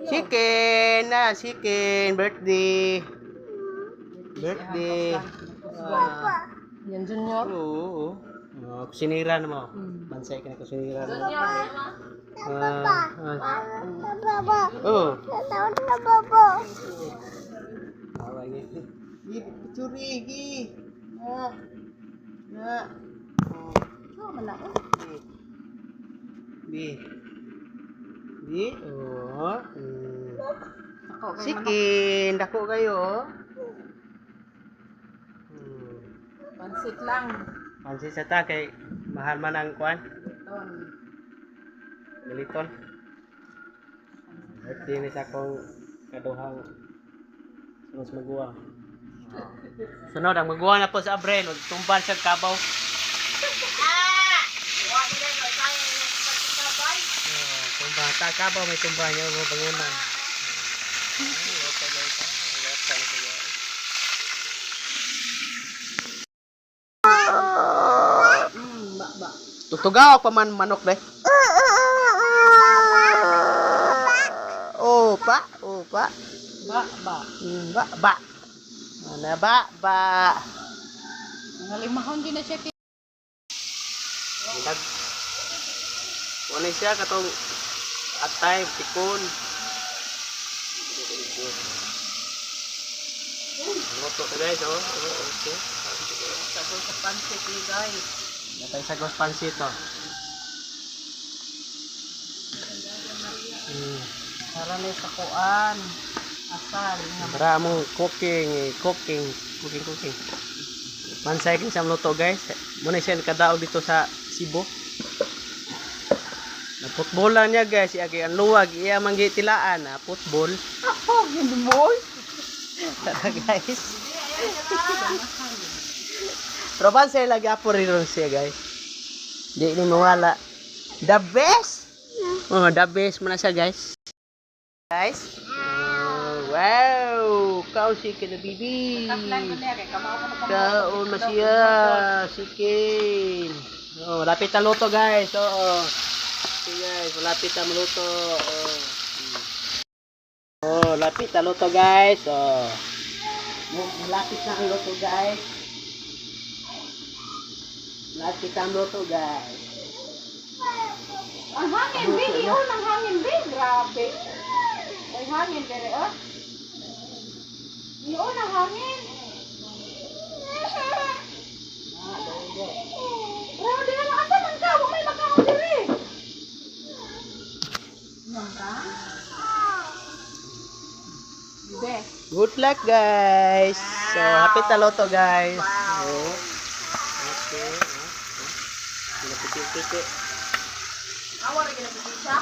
Chicken na, chicken. Birthday. Birthday. Yan, Junior. Oo. Kusinira na mo. Bansay ka na kusinira na mo. Oh. Away niya. Picture, gi. Na. Oh, malaki. Bi. Bi. Oh. Ako, kay Chicken. Dako kayo. pansit lang. Pansin sa ta kay mahal man ang kwan. Ton. Galiton. Birthday ni sa akong kaduhang sunod magwa. Sunod ang magwa na po sa Abril, tumban sa kabaw. Kung bata kabaw may tumban niya mo bangunan. Tutugaw pa man manok deh. Oh, pa. Ba. Ba, ba. Mana ba, ba. Nalimahon din na siya. Nag wala siya katong atay tikon. Luto ka guys, oh. Okay. Sabi sa pansit ni guys. Natay sa gos pansit to. Para na sa kuan. Asal. Para mo cooking. Mansay kin sa luto guys. Muna siya kadaog dito sa Cebu. Na footballan niya guys, agi ang luwag iya manggi tilaan na football. Oh, ginbol. Tara guys. Pero pansay lagi apo rin siya guys. Di ni mawala. The best. Oh, the best mo na siya guys. Guys. Wow! Kau si kena bibi. Kau masya sikin. Oh, lapit na luto guys. Oo. Okay guys, malapit na maluto. Oh, lapit na luto guys. Oh. Malapit na ang luto guys. Malapit na ang luto guys. Ang hangin, Bin. Iyon ang hangin, Bin. Grabe. Ay, hangin, dere, oh. Iyon ang hangin. Pero di naman asa man ka. Huwag may magkakaw dere. Iyon ka? Be. Good luck guys. So, happy taloto guys. Oh. Okay. Piti-piti. Awar lagi na siya.